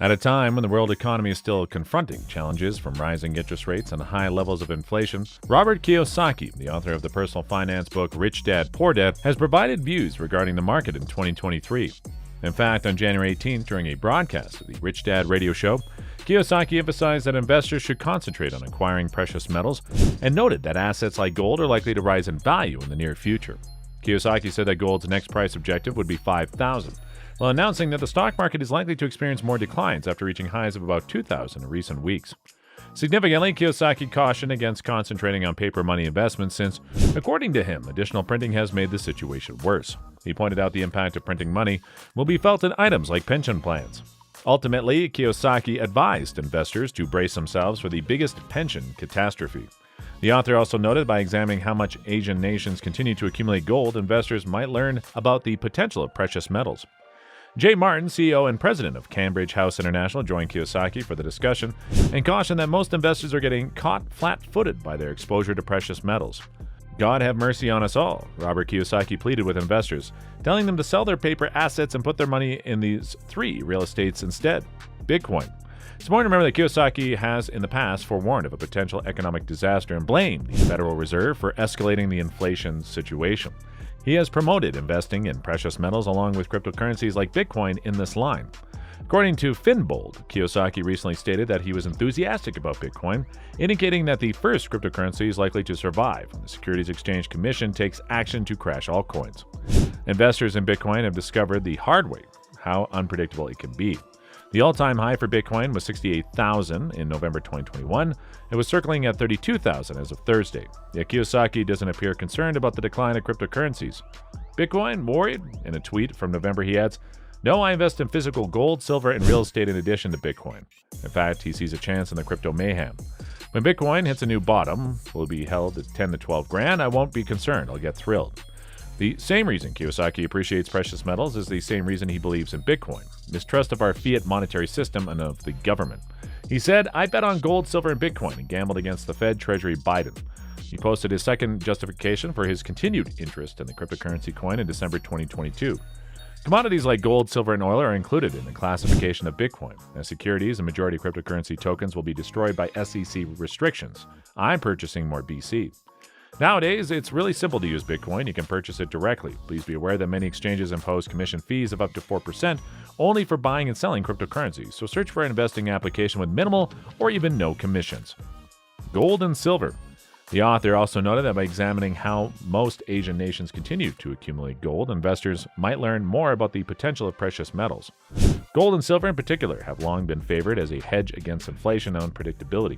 At a time when the world economy is still confronting challenges from rising interest rates and high levels of inflation, Robert Kiyosaki, the author of the personal finance book Rich Dad, Poor Dad, has provided views regarding the market in 2023. In fact, on January 18th, during a broadcast of the Rich Dad radio show, Kiyosaki emphasized that investors should concentrate on acquiring precious metals and noted that assets like gold are likely to rise in value in the near future. Kiyosaki said that gold's next price objective would be $5,000. While announcing that the stock market is likely to experience more declines after reaching highs of about $2,000 in recent weeks. Significantly, Kiyosaki cautioned against concentrating on paper money investments since, according to him, additional printing has made the situation worse. He pointed out the impact of printing money will be felt in items like pension plans. Ultimately, Kiyosaki advised investors to brace themselves for the biggest pension catastrophe. The author also noted by examining how much Asian nations continue to accumulate gold, investors might learn about the potential of precious metals. Jay Martin, CEO and president of Cambridge House International, joined Kiyosaki for the discussion and cautioned that most investors are getting caught flat-footed by their exposure to precious metals. God have mercy on us all, Robert Kiyosaki pleaded with investors, telling them to sell their paper assets and put their money in these three real estates instead. Bitcoin. It's important to remember that Kiyosaki has in the past forewarned of a potential economic disaster and blamed the Federal Reserve for escalating the inflation situation. He has promoted investing in precious metals along with cryptocurrencies like Bitcoin in this line. According to Finbold, Kiyosaki recently stated that he was enthusiastic about Bitcoin, indicating that the first cryptocurrency is likely to survive when the Securities Exchange Commission takes action to crash altcoins. Investors in Bitcoin have discovered the hard way how unpredictable it can be. The all-time high for Bitcoin was $68,000 in November 2021. It was circling at $32,000 as of Thursday. Yet Kiyosaki doesn't appear concerned about the decline of cryptocurrencies. Bitcoin worried? In a tweet from November, he adds, "No, I invest in physical gold, silver, and real estate in addition to Bitcoin." In fact, he sees a chance in the crypto mayhem. When Bitcoin hits a new bottom, will be held at 10 to 12 grand, I won't be concerned. I'll get thrilled. The same reason Kiyosaki appreciates precious metals is the same reason he believes in Bitcoin, mistrust of our fiat monetary system and of the government. He said, "I bet on gold, silver, and Bitcoin and gambled against the Fed Treasury Biden." He posted his second justification for his continued interest in the cryptocurrency coin in December 2022. Commodities like gold, silver, and oil are included in the classification of Bitcoin. As securities, a majority of cryptocurrency tokens will be destroyed by SEC restrictions. I'm purchasing more BC. Nowadays, it's really simple to use Bitcoin. You can purchase it directly. Please be aware that many exchanges impose commission fees of up to 4% only for buying and selling cryptocurrencies, so search for an investing application with minimal or even no commissions. Gold and silver. The author also noted that by examining how most Asian nations continue to accumulate gold, investors might learn more about the potential of precious metals. Gold and silver in particular have long been favored as a hedge against inflation and unpredictability.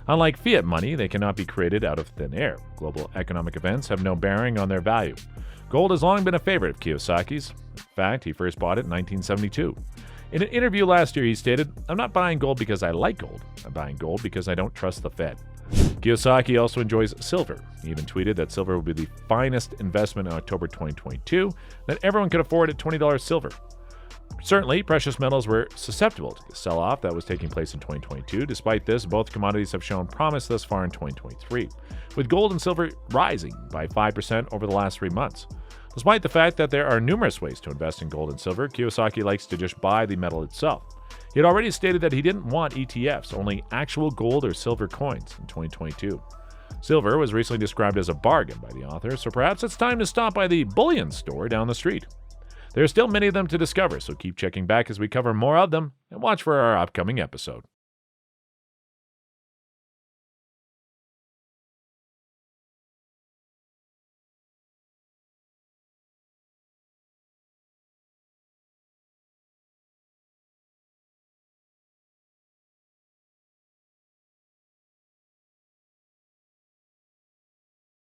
Unlike fiat money, they cannot be created out of thin air. Global economic events have no bearing on their value. Gold has long been a favorite of Kiyosaki's. In fact, he first bought it in 1972. In an interview last year, he stated, "I'm not buying gold because I like gold. I'm buying gold because I don't trust the Fed." Kiyosaki also enjoys silver. He even tweeted that silver will be the finest investment in October 2022, that everyone could afford at $20 silver. Certainly, precious metals were susceptible to the sell-off that was taking place in 2022. Despite this, both commodities have shown promise thus far in 2023, with gold and silver rising by 5% over the last 3 months. Despite the fact that there are numerous ways to invest in gold and silver, Kiyosaki likes to just buy the metal itself. He had already stated that he didn't want ETFs, only actual gold or silver coins in 2022. Silver was recently described as a bargain by the author, so perhaps it's time to stop by the bullion store down the street. There are still many of them to discover, so keep checking back as we cover more of them and watch for our upcoming episode.